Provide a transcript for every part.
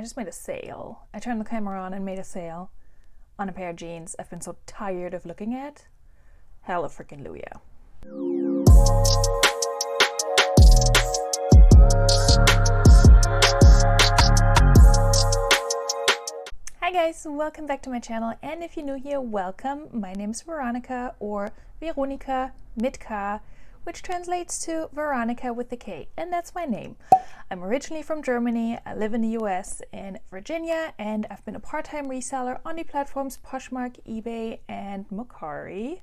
just made a sale. I turned the camera on and made a sale on a pair of jeans I've been so tired of looking at. Hallelujah. Hi guys, welcome back to my channel, and if you're new here, welcome. My name is Veronika, or Veronika mit K, which translates to Veronika with the K, and that's my name. I'm originally from Germany. I live in the US in Virginia, and I've been a part-time reseller on the platforms Poshmark, eBay, and Mercari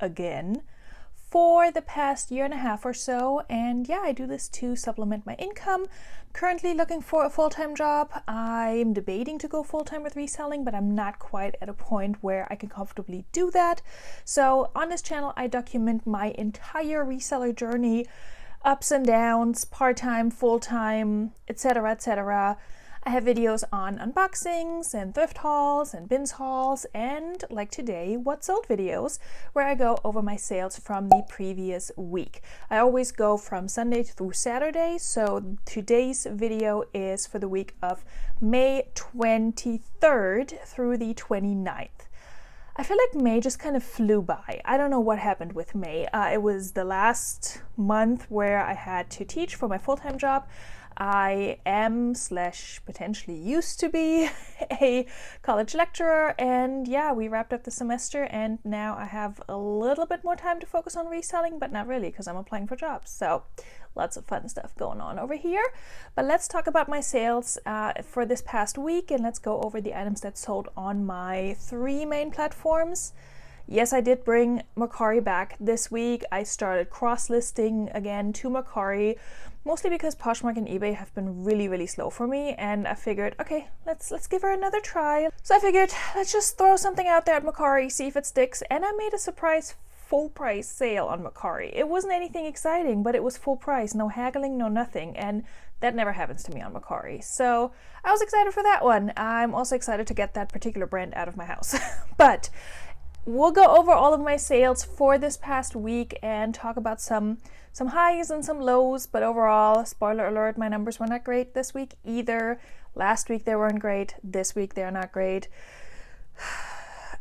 again for the past year and a half or so. And yeah, I do this to supplement my income. Currently looking for a full-time job. I'm debating to go full-time with reselling, but I'm not quite at a point where I can comfortably do that. So on this channel, I document my entire reseller journey, ups and downs, part-time, full-time, etc., etc. I have videos on unboxings and thrift hauls and bins hauls, and like today, what sold videos, where I go over my sales from the previous week. I always go from Sunday through Saturday, so today's video is for the week of May 23rd through the 29th. I feel like May just kind of flew by. I don't know what happened with May. It was the last month where I had to teach for my full-time job. I am / potentially used to be a college lecturer, and yeah, we wrapped up the semester and now I have a little bit more time to focus on reselling, but not really because I'm applying for jobs. So lots of fun stuff going on over here. But let's talk about my sales for this past week, and let's go over the items that sold on my 3 main platforms. Yes, I did bring Mercari back this week. I started cross-listing again to Mercari, mostly because Poshmark and eBay have been really slow for me, and I figured, okay, let's give her another try. So I figured, let's just throw something out there at Mercari, see if it sticks, and I made a surprise full price sale on Mercari. It wasn't anything exciting, but it was full price, no haggling, no nothing, and that never happens to me on Mercari. So I was excited for that one. I'm also excited to get that particular brand out of my house. But we'll go over all of my sales for this past week and talk about some highs and some lows, but overall, spoiler alert, my numbers were not great this week either. Last week they weren't great, this week they're not great.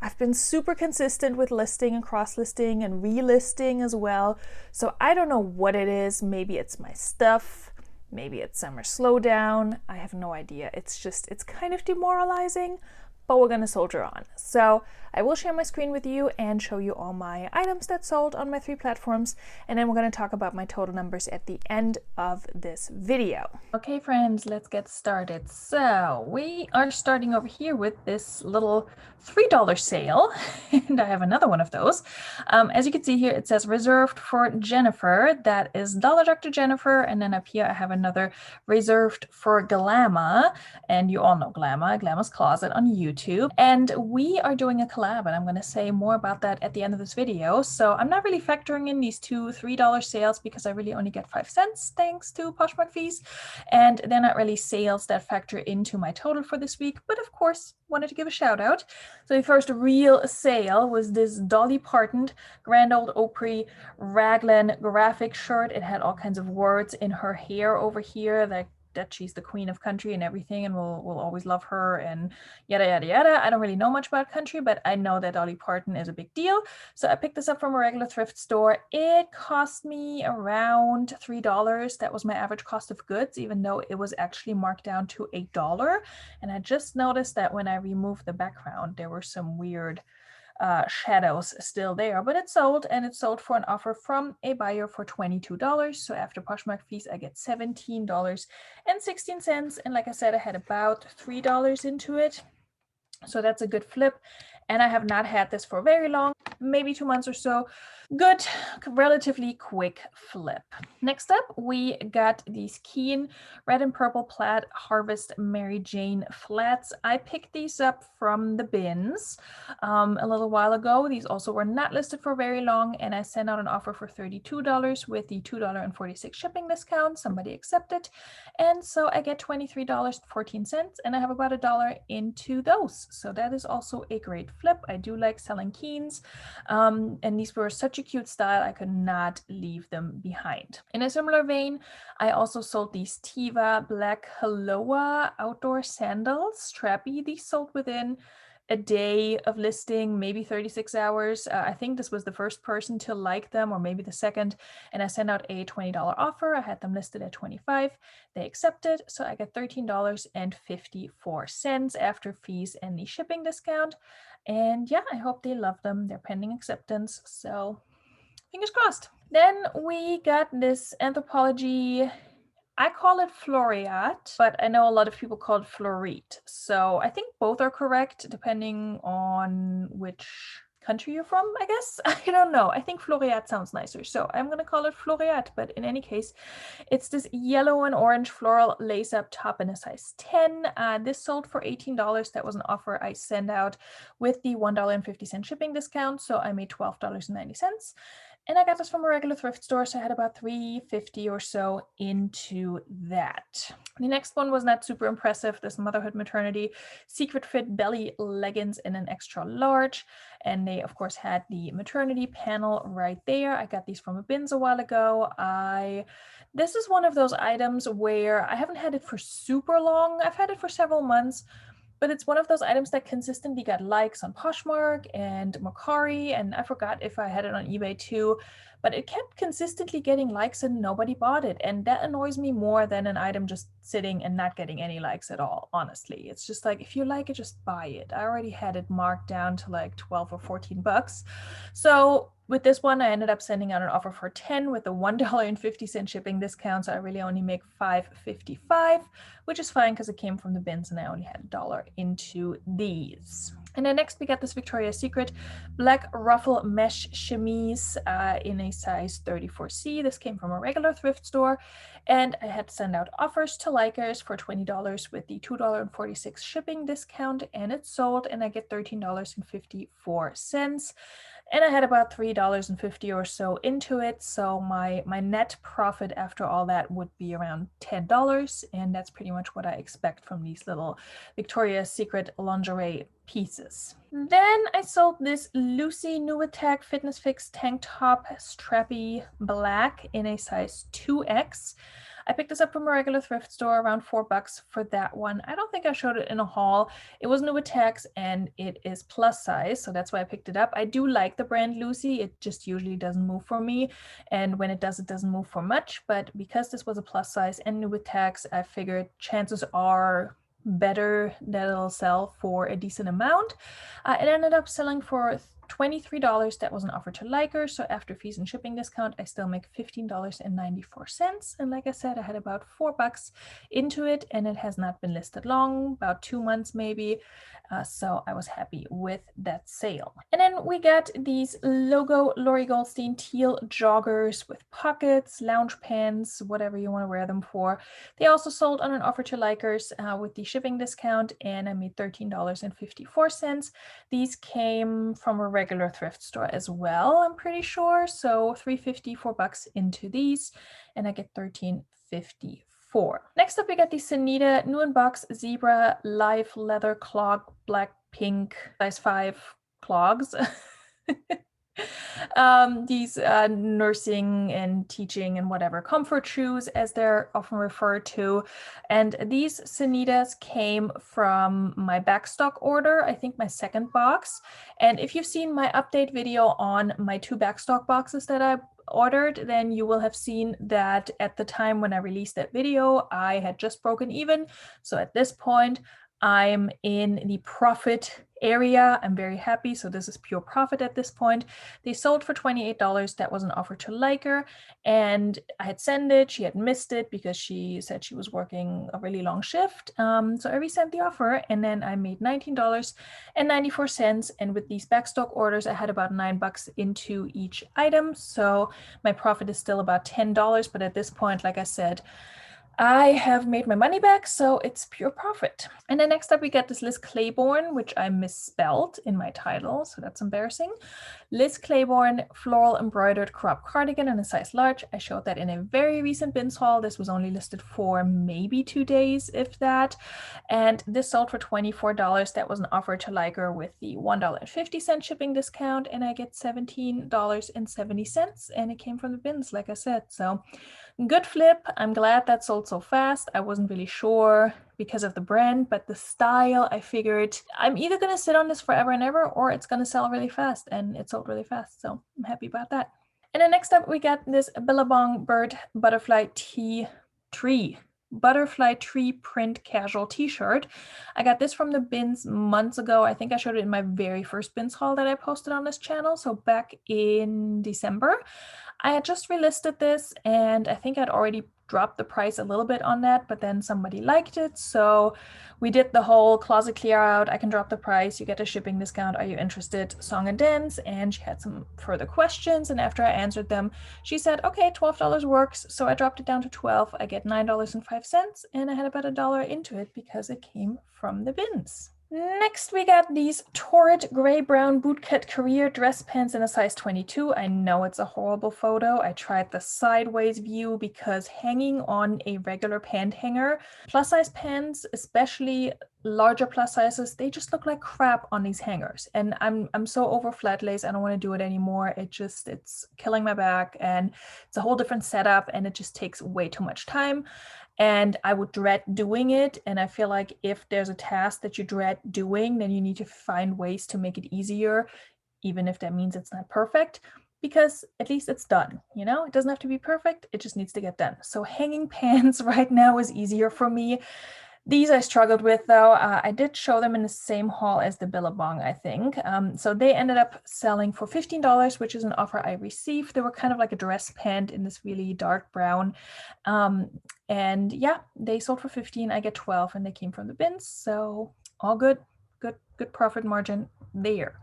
I've been super consistent with listing and cross-listing and relisting as well, so I don't know what it is. Maybe it's my stuff, maybe it's summer slowdown, I have no idea. It's kind of demoralizing, but we're gonna soldier on. So I will share my screen with you and show you all my items that sold on my 3 platforms, and then we're gonna talk about my total numbers at the end of this video. Okay friends, let's get started. So we are starting over here with this little $3 sale, and I have another one of those. As you can see here, it says reserved for Jennifer. That is Dollar Dr. Jennifer, and then up here I have another reserved for Glamour, and you all know Glamour's Closet on YouTube, and we are doing a collab, and I'm going to say more about that at the end of this video. So I'm not really factoring in these 2 $3 sales because I really only get 5 cents thanks to Poshmark fees, and they're not really sales that factor into my total for this week, but of course wanted to give a shout out. So the first real sale was this Dolly Parton Grand Old Opry raglan graphic shirt. It had all kinds of words in her hair over here that she's the queen of country and everything, and we'll always love her, and yada yada yada. I don't really know much about country, but I know that Dolly Parton is a big deal. So I picked this up from a regular thrift store. It cost me around $3. That was my average cost of goods, even though it was actually marked down to $8. And I just noticed that when I removed the background, there were some weird shadows still there, but it sold, and it sold for an offer from a buyer for $22. So after Poshmark fees, I get $17.16. And like I said, I had about $3 into it. So that's a good flip. And I have not had this for very long, maybe 2 months or so. Good, relatively quick flip. Next up, we got these Keen red and purple plaid Harvest Mary Jane flats. I picked these up from the bins a little while ago. These also were not listed for very long, and I sent out an offer for $32 with the $2.46 shipping discount. Somebody accepted, and so I get $23.14, and I have about $1 into those. So that is also a great flip. I do like selling Keens, and these were such a cute style, I could not leave them behind. In a similar vein, I also sold these Teva black Haloa outdoor sandals, strappy. These sold within a day of listing, maybe 36 hours. I think this was the first person to like them, or maybe the second, and I sent out a $20 offer. I had them listed at $25. They accepted, so I got $13.54 after fees and the shipping discount. And yeah, I hope they love them. They're pending acceptance, so fingers crossed. Then we got this Anthropologie, I call it Floreat, but I know a lot of people call it Florite. So I think both are correct depending on which country you're from, I guess. I don't know. I think Floreat sounds nicer, so I'm gonna call it Floreat. But in any case, it's this yellow and orange floral lace-up top in a size 10. This sold for $18. That was an offer I sent out with the $1.50 shipping discount, so I made $12.90. And I got this from a regular thrift store, so I had about $3.50 or so into that. The next one was not super impressive. This Motherhood Maternity secret fit belly leggings in an extra large. And they, of course, had the maternity panel right there. I got these from a bins a while ago. This is one of those items where I haven't had it for super long. I've had it for several months. But it's one of those items that consistently got likes on Poshmark and Mercari, and I forgot if I had it on eBay too, but it kept consistently getting likes and nobody bought it. And that annoys me more than an item just sitting and not getting any likes at all, honestly. It's just like, if you like it, just buy it. I already had it marked down to like 12 or 14 bucks. So with this one, I ended up sending out an offer for 10 with a $1.50 shipping discount. So I really only make $5.55, which is fine because it came from the bins and I only had $1 into these. And then next we got this Victoria's Secret black ruffle mesh chemise in a size 34C. This came from a regular thrift store, and I had to send out offers to likers for $20 with the $2.46 shipping discount, and it sold, and I get $13.54. And I had about $3.50 or so into it. So my net profit after all that would be around $10. And that's pretty much what I expect from these little Victoria's Secret lingerie pieces. Then I sold this Lucy New Attack Fitness Fix tank top, strappy black in a size 2X. I picked this up from a regular thrift store, around $4 for that one. I don't think I showed it in a haul. It was New Attacks and it is plus size, so that's why I picked it up. I do like the brand Lucy. It just usually doesn't move for me, and when it does, it doesn't move for much. But because this was a plus size and New Attacks, I figured chances are better that it'll sell for a decent amount. It ended up selling for $23. That was an offer to likers, so after fees and shipping discount, I still make $15.94. And like I said, I had about $4 into it, and it has not been listed long, about 2 months maybe. So I was happy with that sale. And then we got these logo Lori Goldstein teal joggers with pockets, lounge pants, whatever you want to wear them for. They also sold on an offer to likers with the shipping discount, and I made $13.54. These came from a regular thrift store as well, I'm pretty sure. So $3.50, $4 into these, and I get $13.54. Next up, we got the Sanita New in Box Zebra Live Leather Clog Black Pink size 5 clogs. These nursing and teaching and whatever comfort shoes, as they're often referred to. And these Sanitas came from my backstock order, I think my second box. And if you've seen my update video on my 2 backstock boxes that I ordered, then you will have seen that at the time when I released that video, I had just broken even. So at this point, I'm in the profit area. I'm very happy. So this is pure profit at this point. They sold for $28. That was an offer to liker, and I had sent it. She had missed it because she said she was working a really long shift. So I resent the offer, and then I made $19.94. And with these backstock orders, I had about $9 into each item. So my profit is still about $10. But at this point, like I said, I have made my money back, so it's pure profit. And then next up we get this Liz Claiborne, which I misspelled in my title, so that's embarrassing. Liz Claiborne floral embroidered crop cardigan in a size large. I showed that in a very recent bins haul. This was only listed for maybe 2 days, if that. And this sold for $24. That was an offer to Liker with the $1.50 shipping discount, and I get $17.70. And it came from the bins, like I said. So good flip. I'm glad that sold so fast. I wasn't really sure because of the brand, but the style, I figured I'm either going to sit on this forever and ever, or it's going to sell really fast, and it sold really fast. So I'm happy about that. And then next up, we got this Billabong Bird Butterfly Tree print casual t-shirt. I got this from the bins months ago. I think I showed it in my very first bins haul that I posted on this channel. So back in December. I had just relisted this, and I think I'd already dropped the price a little bit on that, but then somebody liked it. So we did the whole closet clear out. I can drop the price. You get a shipping discount. Are you interested? Song and dance. And she had some further questions. And after I answered them, she said, okay, $12 works. So I dropped it down to $12. I get $9.05. And I had about $1 into it because it came from the bins. Next, we got these torrid gray-brown bootcut career dress pants in a size 22. I know it's a horrible photo. I tried the sideways view because hanging on a regular pant hanger, plus-size pants, especially larger plus sizes, they just look like crap on these hangers. And I'm so over flat lace. I don't want to do it anymore. It's killing my back, and it's a whole different setup, and it just takes way too much time. And I would dread doing it. And I feel like if there's a task that you dread doing, then you need to find ways to make it easier, even if that means it's not perfect, because at least it's done. You know, it doesn't have to be perfect. It just needs to get done. So hanging pants right now is easier for me. These I struggled with, though. I did show them in the same haul as the Billabong, I think. So they ended up selling for $15, which is an offer I received. They were kind of like a dress pant in this really dark brown. And yeah, they sold for $15. I get $12, and they came from the bins. So all good, good profit margin there.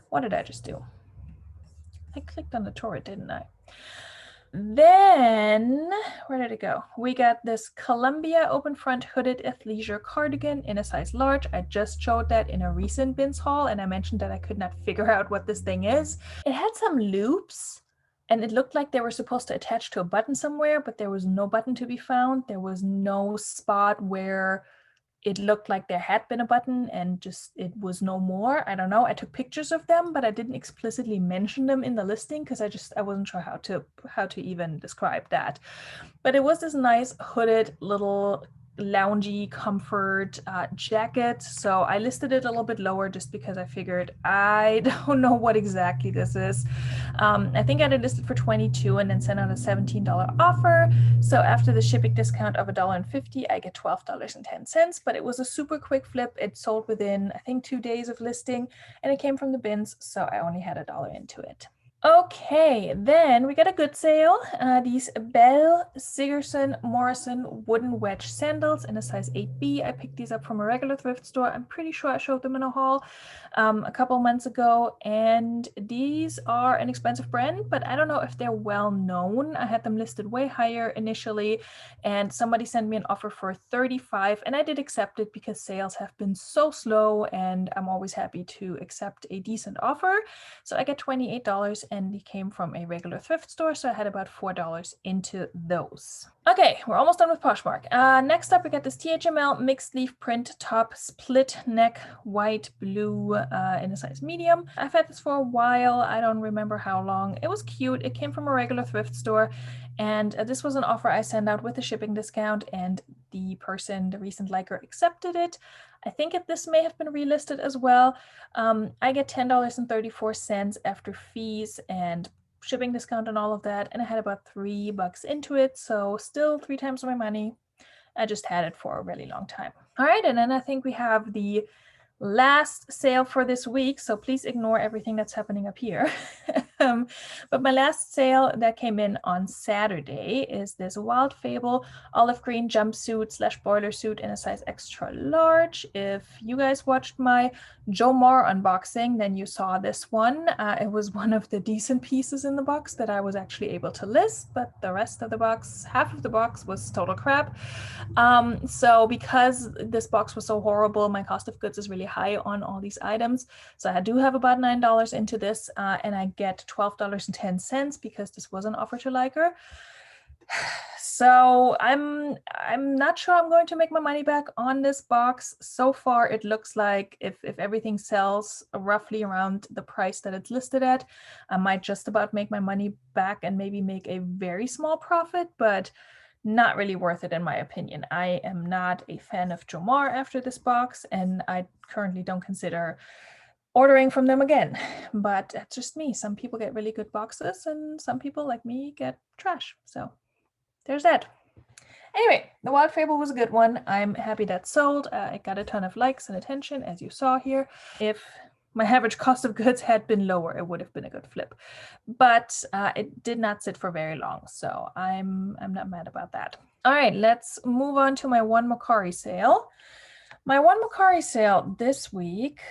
What did I just do? I clicked on the torrid, didn't I? Then, where did it go? We got this Columbia open front hooded athleisure cardigan in a size large. I just showed that in a recent bins haul, and I mentioned that I could not figure out what this thing is. It had some loops, and it looked like they were supposed to attach to a button somewhere, but there was no button to be found. There was no spot where it looked like there had been a button and just it was no more. I don't know. I took pictures of them, but I didn't explicitly mention them in the listing because I wasn't sure how to even describe that. But it was this nice hooded little loungy comfort jacket. So I listed it a little bit lower just because I figured I don't know what exactly this is. I think I had it listed for $22 and then sent out a $17 offer. So after the shipping discount of $1.50, I get $12.10. But it was a super quick flip. It sold within, I think, 2 days of listing, and it came from the bins. So I only had $1 into it. Okay, then we got a good sale. These Bell Sigerson Morrison wooden wedge sandals in a size 8B. I picked these up from a regular thrift store. I'm pretty sure I showed them in a haul a couple months ago. And these are an expensive brand, but I don't know if they're well known. I had them listed way higher initially, and somebody sent me an offer for $35, and I did accept it because sales have been so slow, and I'm always happy to accept a decent offer. So I get $28, and they came from a regular thrift store, so I had about $4 into those. Okay, we're almost done with Poshmark. Next up, we got this THML mixed leaf print top, split neck, white, blue, in a size medium. I've had this for a while. I don't remember how long. It was cute. It came from a regular thrift store, and this was an offer I sent out with a shipping discount, and the recent liker, accepted it. I think this may have been relisted as well. I get $10.34 after fees and shipping discount and all of that, and I had about $3 into it, so still 3 times my money. I just had it for a really long time. All right, and then I think we have the last sale for this week, so please ignore everything that's happening up here. But my last sale that came in on Saturday is this Wild Fable olive green jumpsuit / boiler suit in a size extra large. If you guys watched my Jomar unboxing, then you saw this one. It was one of the decent pieces in the box that I was actually able to list, but the rest of the box, half of the box, was total crap. So because this box was so horrible, my cost of goods is really high on all these items. So I do have about $9 into this, and I get $12.10 because this was an offer to liker. So I'm not sure I'm going to make my money back on this box. So far, it looks like if everything sells roughly around the price that it's listed at, I might just about make my money back and maybe make a very small profit, but not really worth it in my opinion. I am not a fan of Jomar after this box, and I currently don't consider ordering from them again. But that's just me. Some people get really good boxes and some people like me get trash. So there's that. Anyway, the Wild Fable was a good one. I'm happy that sold. It got a ton of likes and attention, as you saw here. If my average cost of goods had been lower, it would have been a good flip. But it did not sit for very long, so I'm not mad about that. All right, let's move on to my one Mercari sale. My one Mercari sale this week,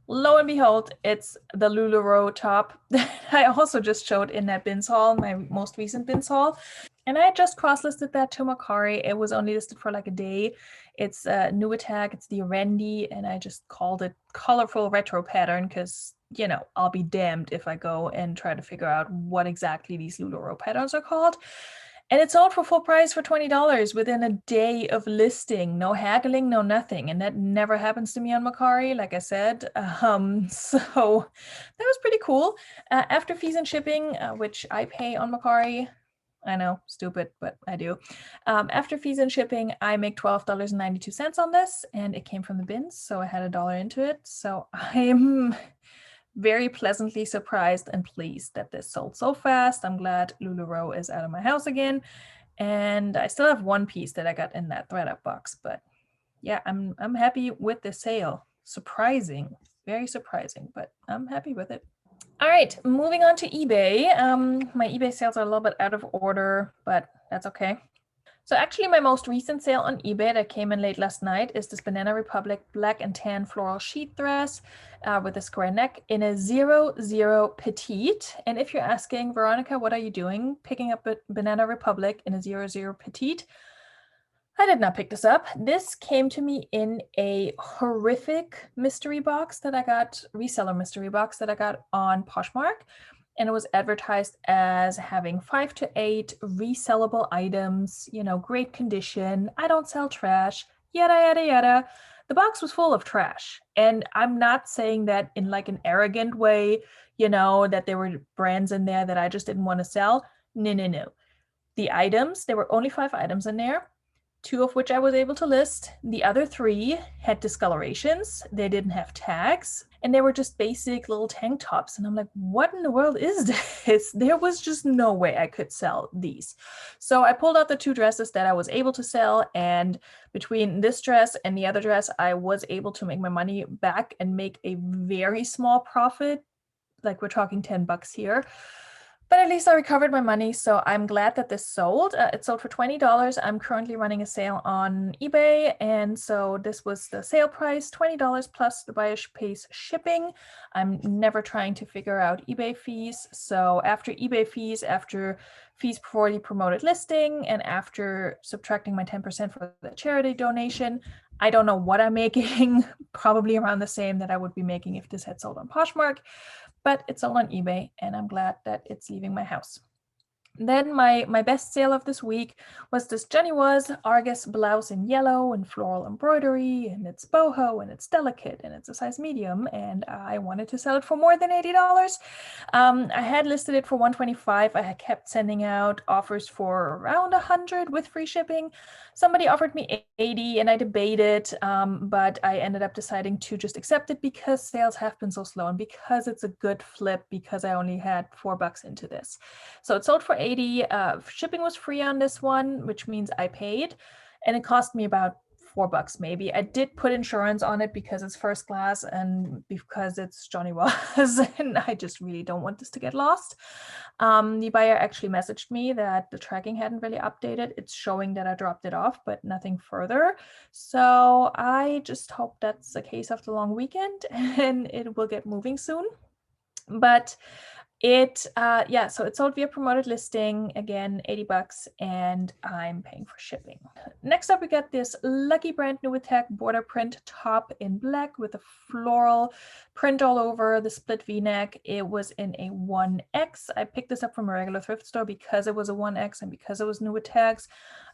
lo and behold, it's the LuLaRoe top that I also just showed in that bins haul, my most recent bins haul. And I just cross-listed that to Mercari. It was only listed for like a day. It's a new attack. It's the Randy, and I just called it colorful retro pattern because, you know, I'll be damned if I go and try to figure out what exactly these LuLaRoe patterns are called. And it sold for full price for $20 within a day of listing. No haggling, no nothing. And that never happens to me on Mercari, like I said. So that was pretty cool. After fees and shipping, which I pay on Mercari, I know, stupid, but I do. After fees and shipping, I make $12.92 on this, and it came from the bins, so I had $1 into it. So I'm very pleasantly surprised and pleased that this sold so fast. I'm glad LuLaRoe is out of my house again, and I still have one piece that I got in that thredUP box, but yeah, I'm happy with the sale. Surprising, very surprising, but I'm happy with it. All right, moving on to eBay. My eBay sales are a little bit out of order, but that's okay. So actually my most recent sale on eBay that came in late last night is this Banana Republic black and tan floral sheath dress with a square neck in a 00 petite. And if you're asking, Veronika, what are you doing picking up a Banana Republic in a 00 petite? I did not pick this up. This came to me in a horrific mystery box that I got, reseller mystery box that I got on Poshmark. And it was advertised as having 5 to 8 resellable items, you know, great condition. I don't sell trash, yada, yada, yada. The box was full of trash. And I'm not saying that in like an arrogant way, you know, that there were brands in there that I just didn't want to sell. No, no, no. The items, there were only 5 items in there. 2 of which I was able to list. The other 3 had discolorations. They didn't have tags. And they were just basic little tank tops. And I'm like, what in the world is this? There was just no way I could sell these. So I pulled out the 2 dresses that I was able to sell. And between this dress and the other dress, I was able to make my money back and make a very small profit. Like we're talking $10 here. But at least I recovered my money, so I'm glad that this sold. It sold for $20. I'm currently running a sale on eBay, and so this was the sale price, $20 plus the buyer pays shipping. I'm never trying to figure out eBay fees, so after eBay fees, after fees for the promoted listing, and after subtracting my 10% for the charity donation, I don't know what I'm making, probably around the same that I would be making if this had sold on Poshmark. But it's sold on eBay, and I'm glad that it's leaving my house. Then my best sale of this week was this Jenny Was Argus blouse in yellow and floral embroidery, and it's boho and it's delicate and it's a size medium, and I wanted to sell it for more than $80. I had listed it for $125. I had kept sending out offers for around $100 with free shipping. Somebody offered me $80 and I debated, but I ended up deciding to just accept it because sales have been so slow and because it's a good flip because I only had $4 into this. So it sold for $80. Shipping was free on this one, which means I paid, and it cost me about $4 maybe. I did put insurance on it because it's first class and because it's Johnny Was, and I just really don't want this to get lost. The buyer actually messaged me that the tracking hadn't really updated. It's showing that I dropped it off, but nothing further. So I just hope that's a case of the long weekend and it will get moving soon. But it, so it sold via promoted listing, again, $80, and I'm paying for shipping. Next up, we got this Lucky Brand New Attack border print top in black with a floral print all over, the split V-neck. It was in a 1X. I picked this up from a regular thrift store because it was a 1X and because it was New Attacks.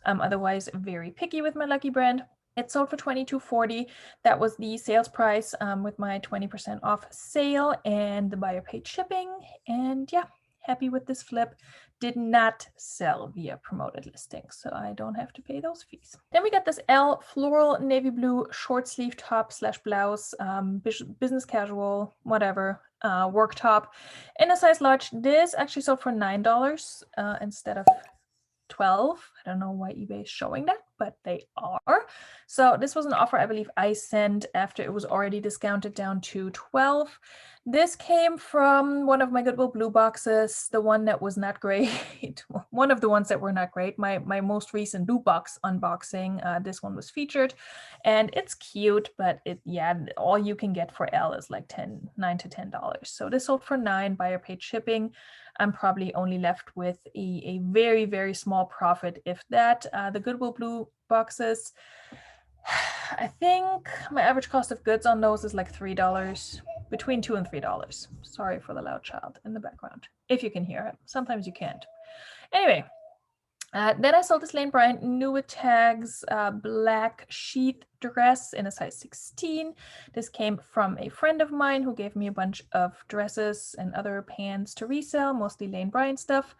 Otherwise, very picky with my Lucky Brand. It sold for $22.40. That was the sales price with my 20% off sale, and the buyer paid shipping. And yeah, happy with this flip. Did not sell via promoted listing, so I don't have to pay those fees. Then we got this L floral navy blue short sleeve top / blouse, business casual, whatever, work top in a size large. This actually sold for $9 instead of $12. I don't know why eBay is showing that, but they are. So this was an offer I believe I sent after it was already discounted down to $12. This came from one of my Goodwill Blue boxes, the one that was not great. One of the ones that were not great. My most recent Blue box unboxing, this one was featured, and it's cute, but all you can get for L is like $9 to $10. So this sold for $9, buyer paid shipping. I'm probably only left with a very, very small profit, if that. The Goodwill Blue boxes, I think my average cost of goods on those is like $3, between $2 and $3. Sorry for the loud child in the background, if you can hear it. Sometimes you can't. Anyway, then I sold this Lane Bryant New Tags black sheath dress in a size 16. This came from a friend of mine who gave me a bunch of dresses and other pants to resell, mostly Lane Bryant stuff.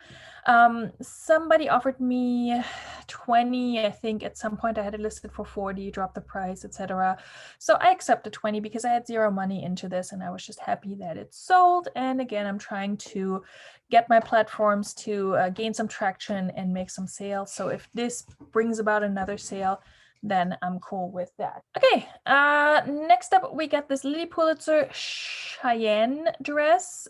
Somebody offered me 20. I think at some point I had it listed for 40, dropped the price, etc. So I accepted 20 because I had zero money into this and I was just happy that it sold. And again, I'm trying to get my platforms to gain some traction and make some sales. So if this brings about another sale, then I'm cool with that. Okay, next up we got this Lily Pulitzer Cheyenne dress,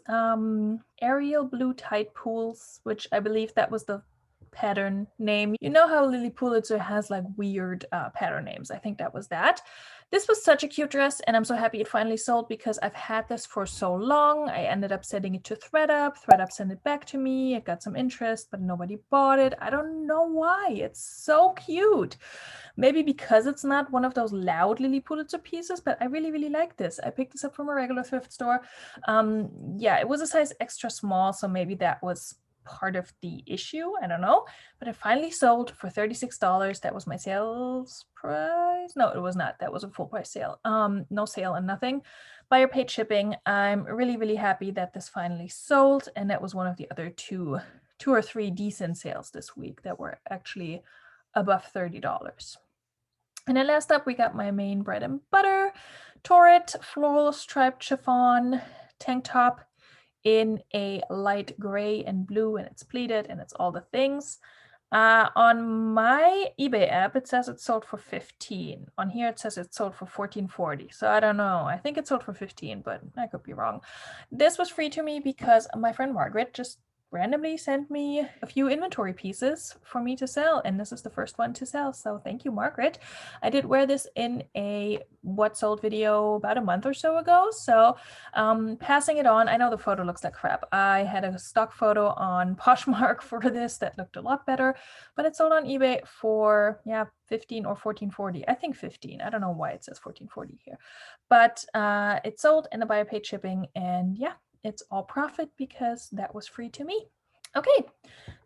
Ariel Blue Tide Pools, which I believe that was the pattern name. You know how Lily Pulitzer has like weird pattern names. I think that was that. This was such a cute dress, and I'm so happy it finally sold because I've had this for so long. I ended up sending it to ThreadUp. ThreadUp sent it back to me. It got some interest, but nobody bought it. I don't know why. It's so cute. Maybe because it's not one of those loud Lily Pulitzer pieces, but I really, really like this. I picked this up from a regular thrift store. It was a size extra small, so maybe that was part of the issue. I don't know, but it finally sold for $36. That was my sales price. No, it was not. That was a full price sale. No sale and nothing. Buyer paid shipping. I'm really, really happy that this finally sold, and that was one of the other two or three decent sales this week that were actually above $30. And then last up, we got my main bread and butter Torrid floral striped chiffon tank top in a light gray and blue, and it's pleated and it's all the things. On my eBay app, it says it sold for $15. On here, it says it sold for $14.40. So I don't know. I think it sold for $15, but I could be wrong. This was free to me because my friend Margaret just randomly sent me a few inventory pieces for me to sell, and this is the first one to sell, so thank you, Margaret. I did wear this in a what sold video about a month or so ago, so passing it on. I know the photo looks like crap. I had a stock photo on Poshmark for this that looked a lot better, but it sold on eBay for $15 or $14.40. I think 15. I don't know why it says $14.40 here, but it sold and the buyer paid shipping, and it's all profit because that was free to me. Okay,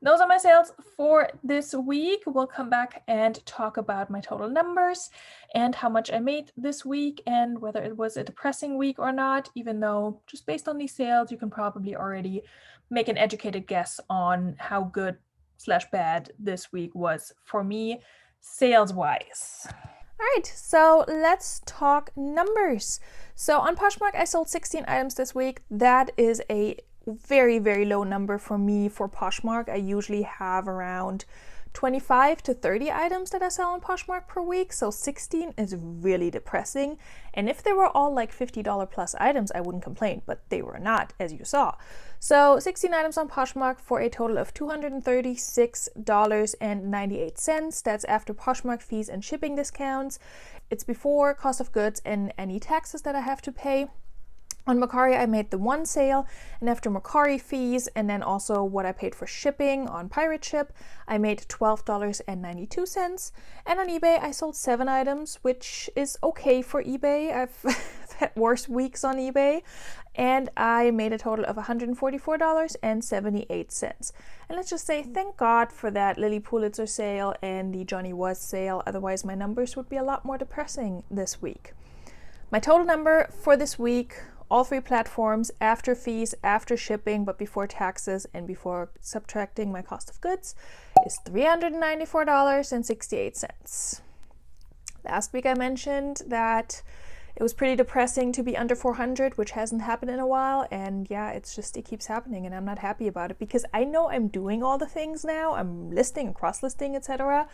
those are my sales for this week. We'll come back and talk about my total numbers and how much I made this week and whether it was a depressing week or not, even though just based on these sales, you can probably already make an educated guess on how good / bad this week was for me sales-wise. All right, so let's talk numbers. So on Poshmark, I sold 16 items this week. That is a very, very low number for me for Poshmark. I usually have around 25 to 30 items that I sell on Poshmark per week, so 16 is really depressing. And if they were all like $50 plus items, I wouldn't complain, but they were not, as you saw. So 16 items on Poshmark for a total of $236.98. That's after Poshmark fees and shipping discounts. It's before cost of goods and any taxes that I have to pay. On Mercari, I made the one sale, and after Mercari fees and then also what I paid for shipping on Pirate Ship, I made $12.92. And on eBay, I sold 7 items, which is okay for eBay. I've had worse weeks on eBay. And I made a total of $144.78. And let's just say thank God for that Lily Pulitzer sale and the Johnny Was sale. Otherwise, my numbers would be a lot more depressing this week. My total number for this week, all 3 platforms, after fees, after shipping, but before taxes and before subtracting my cost of goods, is $394.68. Last week I mentioned that it was pretty depressing to be under 400, which hasn't happened in a while, and yeah, it keeps happening, and I'm not happy about it because I know I'm doing all the things now. I'm listing and cross-listing, etc.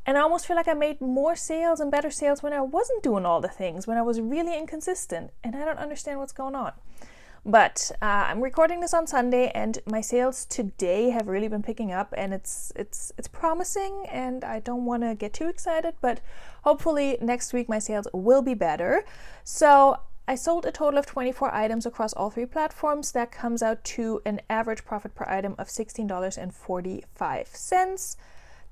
And I almost feel like I made more sales and better sales when I wasn't doing all the things, when I was really inconsistent, and I don't understand what's going on. But I'm recording this on Sunday, and my sales today have really been picking up, and it's promising, and I don't want to get too excited, but hopefully next week my sales will be better. So I sold a total of 24 items across all 3 platforms. That comes out to an average profit per item of $16.45.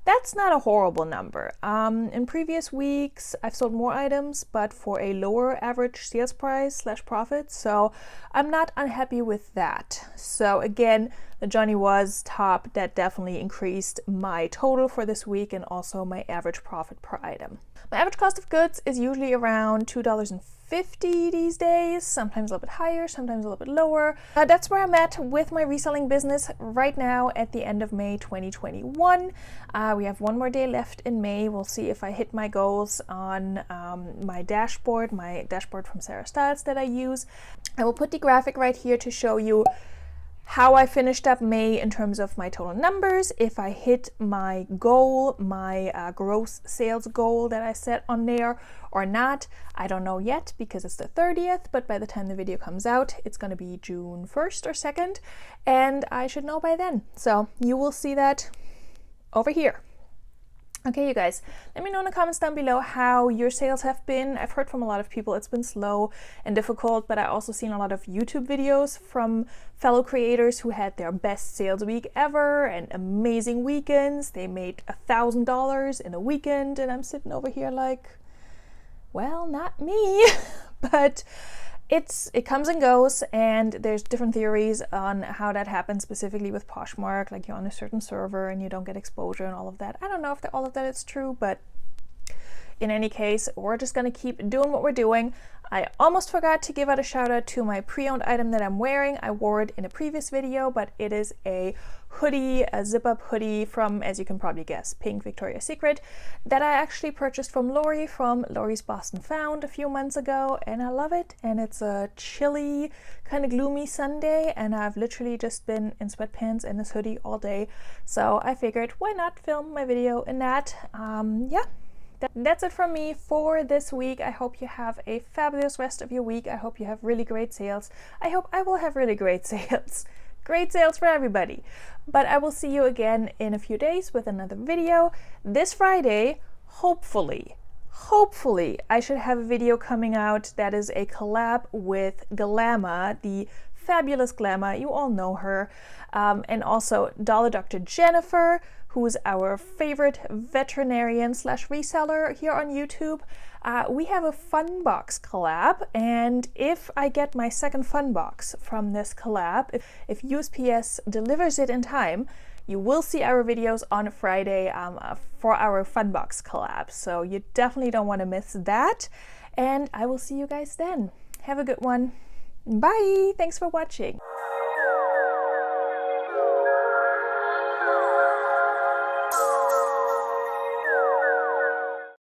That's not a horrible number. In previous weeks, I've sold more items, but for a lower average sales price / profit. So I'm not unhappy with that. So again, the Johnny Was top, that definitely increased my total for this week and also my average profit per item. My average cost of goods is usually around $2.50 these days, sometimes a little bit higher, sometimes a little bit lower. That's where I'm at with my reselling business right now at the end of May 2021. We have 1 more day left in May. We'll see if I hit my goals on my dashboard from Sarah Styles that I use. I will put the graphic right here to show you how I finished up May in terms of my total numbers, if I hit my goal, my gross sales goal that I set on there or not. I don't know yet because it's the 30th, but by the time the video comes out, it's going to be June 1st or 2nd, and I should know by then. So you will see that over here. Okay, you guys, let me know in the comments down below how your sales have been. I've heard from a lot of people it's been slow and difficult, but I also seen a lot of YouTube videos from fellow creators who had their best sales week ever and amazing weekends. They made $1,000 in a weekend, and I'm sitting over here like, well, not me. But it comes and goes, and there's different theories on how that happens, specifically with Poshmark, like you're on a certain server and you don't get exposure and all of that. I don't know if all of that is true, but in any case, we're just going to keep doing what we're doing. I almost forgot to give out a shout out to my pre-owned item that I'm wearing. I wore it in a previous video, but it is a hoodie, a zip-up hoodie from, as you can probably guess, Pink Victoria's Secret, that I actually purchased from Lori from Lori's Boston Found a few months ago, and I love it. And it's a chilly, kind of gloomy Sunday, and I've literally just been in sweatpants and this hoodie all day. So I figured, why not film my video in that? Yeah. That's it from me for this week. I hope you have a fabulous rest of your week. I hope you have really great sales. I hope I will have really great sales. Great sales for everybody. But I will see you again in a few days with another video. This Friday, hopefully, I should have a video coming out that is a collab with Glamour, the fabulous Glamour. You all know her. And also Dollar Dr. Jennifer, who's our favorite veterinarian / reseller here on YouTube. We have a fun box collab, and if I get my second fun box from this collab, if USPS delivers it in time, you will see our videos on Friday for our fun box collab. So you definitely don't want to miss that, and I will see you guys then. Have a good one. Bye. Thanks for watching.